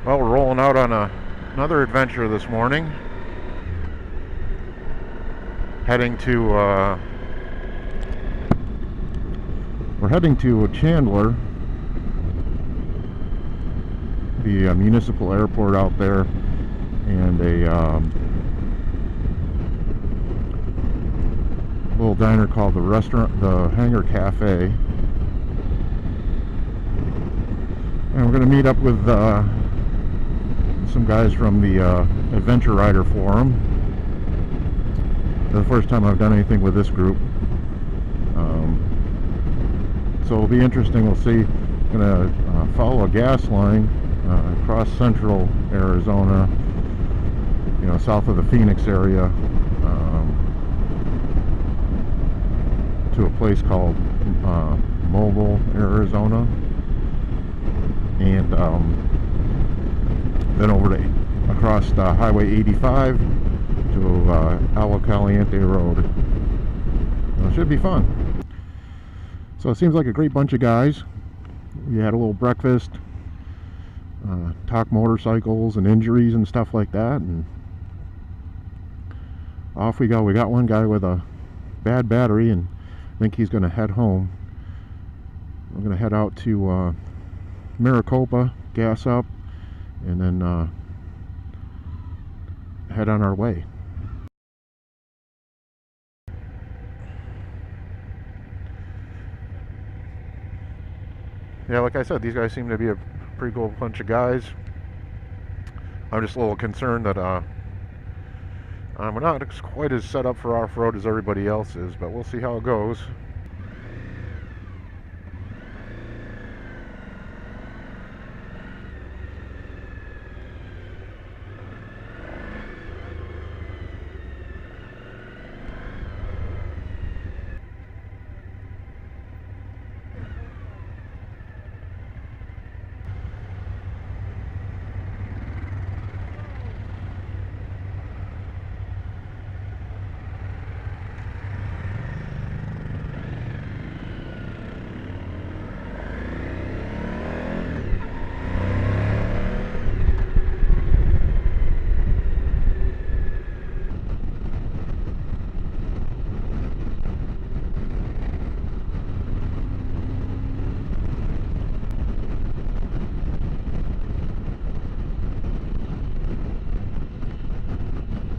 Well, we're rolling out on another adventure this morning. Heading to we're heading to Chandler, the municipal airport out there, and a little diner called the Hangar Cafe. And we're going to meet up with some guys from the ADVRider forum. The first time I've done anything with this group, so it'll be interesting. We'll see. I'm going to follow a gas line across central Arizona, south of the Phoenix area, to a place called Mobile, Arizona, and then over to across Highway 85 to Agua Caliente Road. It should be fun. So it seems like a great bunch of guys. We had a little breakfast, talk motorcycles and injuries and stuff like that, and off we go. We got one guy with a bad battery, and I think he's going to head home. We're going to head out to Maricopa, gas up, and then head on our way. Yeah, like I said, these guys seem to be a pretty cool bunch of guys. I'm just a little concerned that we're not quite as set up for off-road as everybody else is, but we'll see how it goes.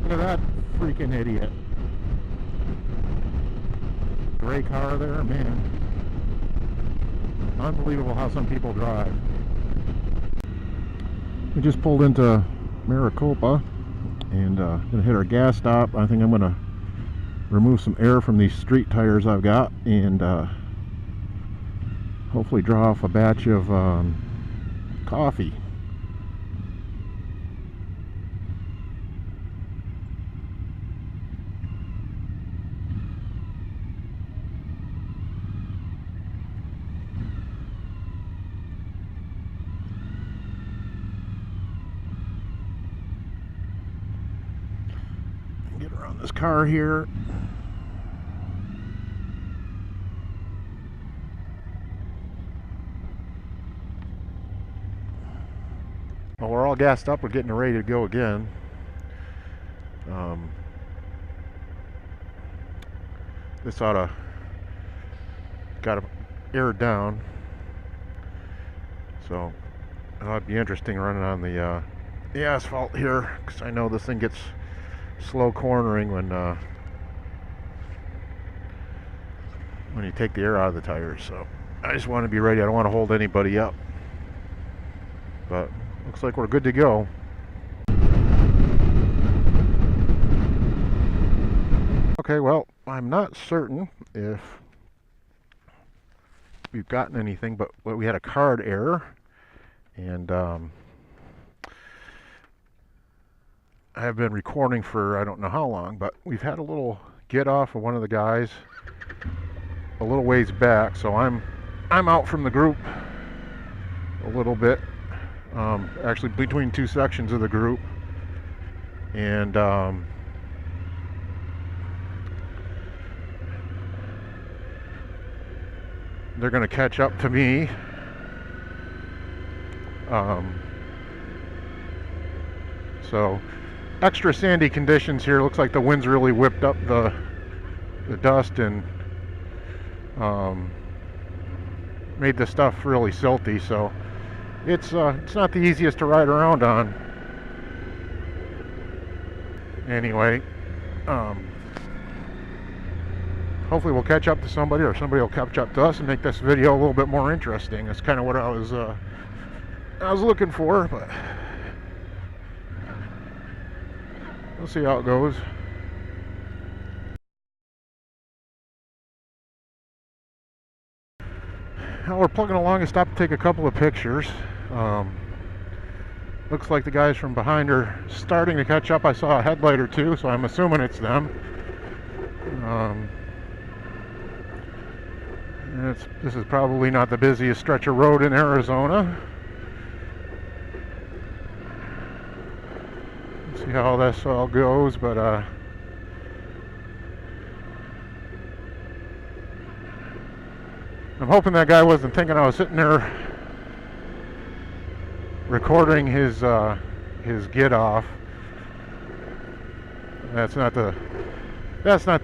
Look at that freaking idiot. Gray car there, man. Unbelievable how some people drive. We just pulled into Maricopa and gonna hit our gas stop. I think I'm gonna remove some air from these street tires I've got and hopefully draw off a batch of coffee. Get around this car here. Well, we're all gassed up. We're getting ready to go again. This ought to got to air down, so it ought to be interesting running on the asphalt here, because I know this thing gets slow cornering when you take the air out of the tires. So I just want to be ready. I don't want to hold anybody up, but looks like we're good to go. Okay, well, I'm not certain if we've gotten anything, but we had a card error, and I have been recording for I don't know how long, but we've had a little get off of one of the guys a little ways back, so I'm out from the group a little bit, actually between two sections of the group, and they're going to catch up to me. So extra sandy conditions here. Looks like the wind's really whipped up the dust and made the stuff really silty. So it's not the easiest to ride around on. Anyway, hopefully we'll catch up to somebody, or somebody will catch up to us and make this video a little bit more interesting. That's kind of what I was looking for, but we'll see how it goes. Now we're plugging along and stopped to take a couple of pictures. Looks like the guys from behind are starting to catch up. I saw a headlight or two, so I'm assuming it's them. This is probably not the busiest stretch of road in Arizona. Let's see how this all goes, but I'm hoping that guy wasn't thinking I was sitting there recording his get off. That's not the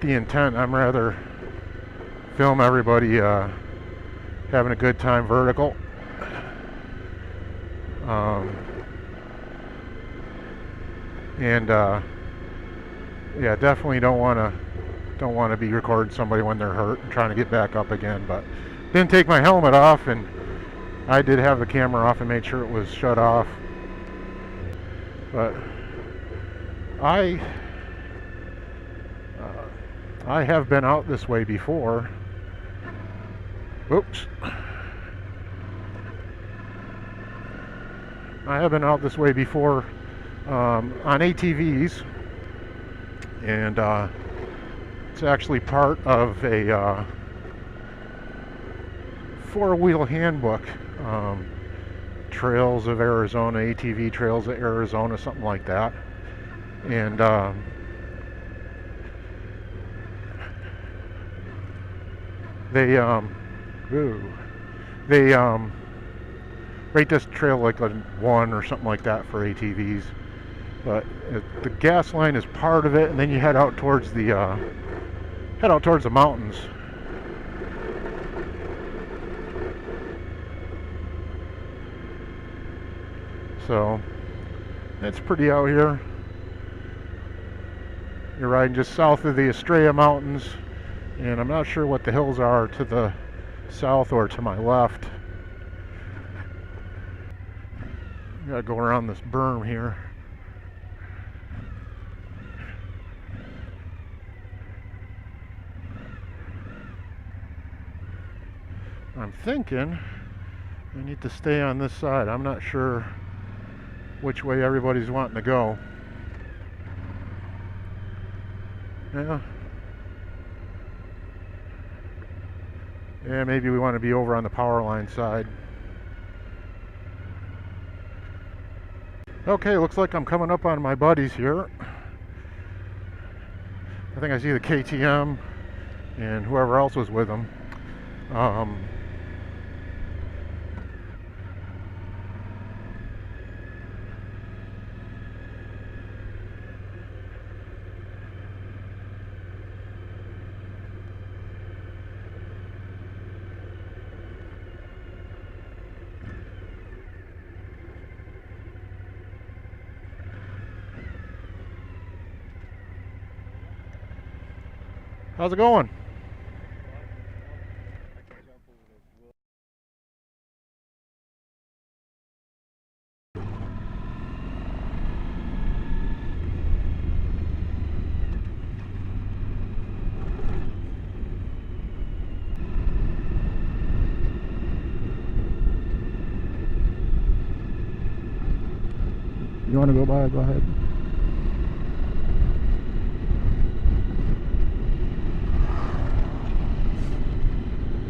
intent. I'm rather film everybody having a good time vertical. Yeah, definitely don't want to be recording somebody when they're hurt and trying to get back up again. But didn't take my helmet off, and I did have the camera off and made sure it was shut off. But I have been out this way before. Oops. I have been out this way before on ATVs, and it's actually part of a four-wheel handbook. Trails of Arizona, ATV Trails of Arizona, something like that. And they rate this trail like a 1 or something like that for ATVs. But the gas line is part of it, and then you head out towards the mountains. So it's pretty out here. You're riding just south of the Estrella Mountains, and I'm not sure what the hills are to the south or to my left. Gotta go around this berm here. I'm thinking I need to stay on this side. I'm not sure which way everybody's wanting to go. Yeah, maybe we want to be over on the power line side. Okay, looks like I'm coming up on my buddies here. I think I see the KTM and whoever else was with them. How's it going? You want to go by? Go ahead.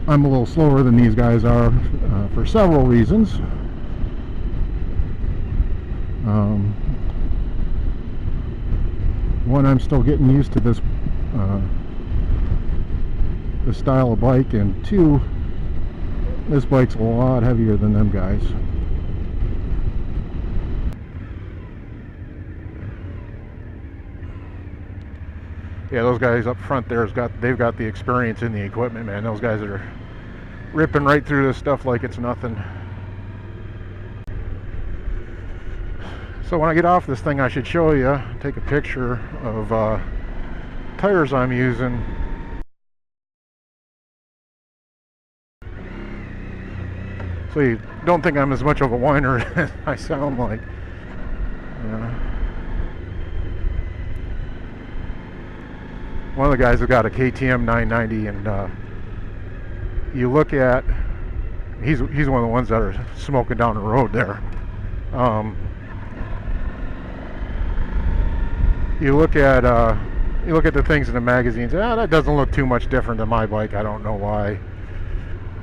I'm a little slower than these guys are for several reasons. One, I'm still getting used to this style of bike, and two, this bike's a lot heavier than them guys. Yeah, those guys up front there they've got the experience in the equipment, man. Those guys are ripping right through this stuff like it's nothing. So when I get off this thing, I should show you, take a picture of tires I'm using. So you don't think I'm as much of a whiner as I sound like. One of the guys has got a KTM 990, and you look at, he's one of the ones that are smoking down the road there. You look at the things in the magazines. That doesn't look too much different than my bike. I don't know why.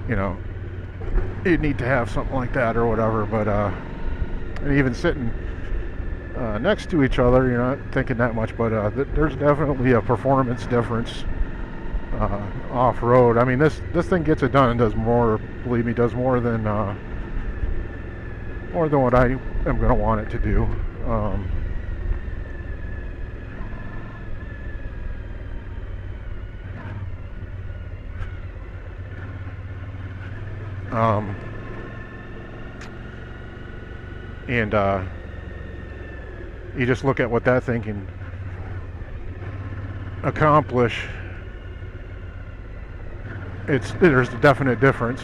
You know, you'd need to have something like that or whatever. But and even sitting next to each other, you're not thinking that much. But there's definitely a performance difference off-road. I mean, this thing gets it done and does more. Believe me, does more than what I am going to want it to do. And you just look at what that thing can accomplish. There's a definite difference.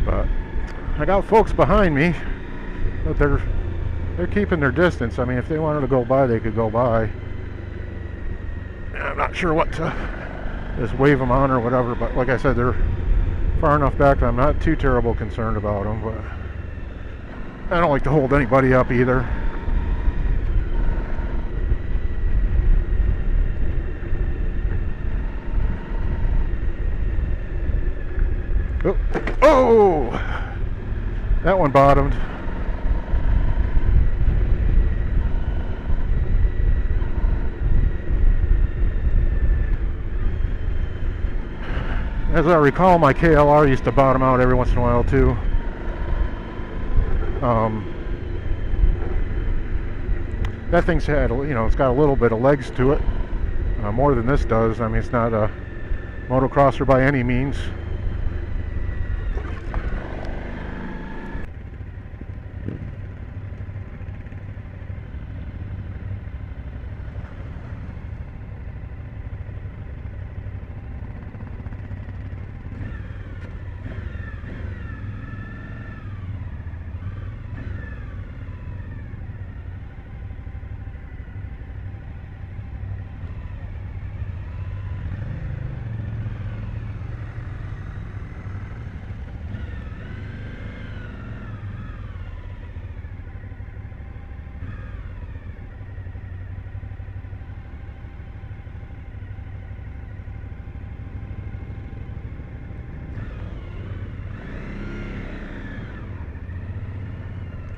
But I got folks behind me, but they're keeping their distance. I mean, if they wanted to go by, they could go by. I'm not sure what to just wave them on or whatever, but like I said, they're far enough back that I'm not too terrible concerned about them, but I don't like to hold anybody up either. Oh, that one bottomed. As I recall, my KLR used to bottom out every once in a while too. That thing's had, it's got a little bit of legs to it, more than this does. I mean, it's not a motocrosser by any means.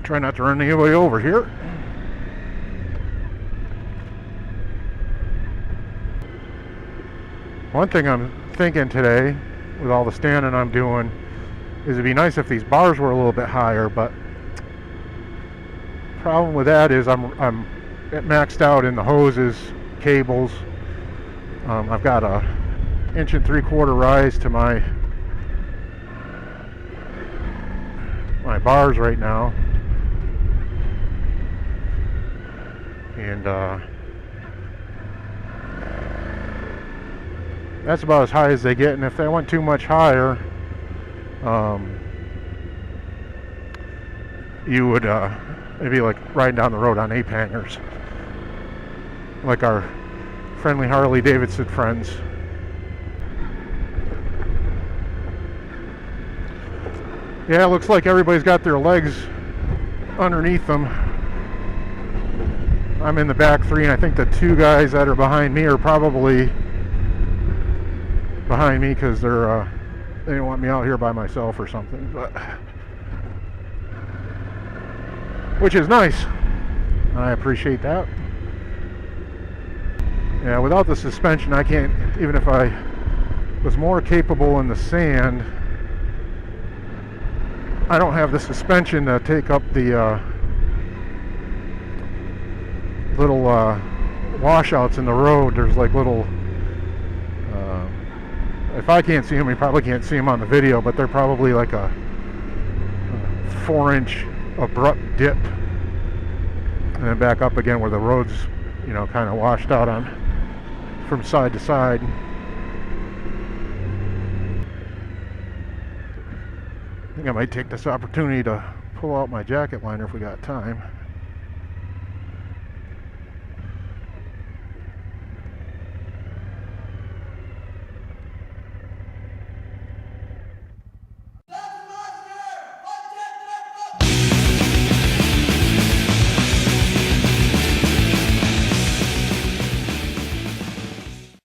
Try not to run anybody over here. One thing I'm thinking today, with all the standing I'm doing, is it'd be nice if these bars were a little bit higher, but the problem with that is I'm maxed out in the hoses, cables. I've got a 1 3/4 rise to my bars right now. And that's about as high as they get, and if they went too much higher, you would it'd be like riding down the road on ape hangers, like our friendly Harley Davidson friends. Yeah, it looks like everybody's got their legs underneath them. I'm in the back three, and I think the two guys that are behind me are probably behind me because they don't want me out here by myself or something, but which is nice. I appreciate that. Yeah, without the suspension, I can't, even if I was more capable in the sand. I don't have the suspension to take up the little washouts in the road. There's like little, if I can't see them, you probably can't see them on the video, but they're probably like a 4-inch abrupt dip, and then back up again where the road's, you know, kind of washed out on from side to side. I think I might take this opportunity to pull out my jacket liner if we got time.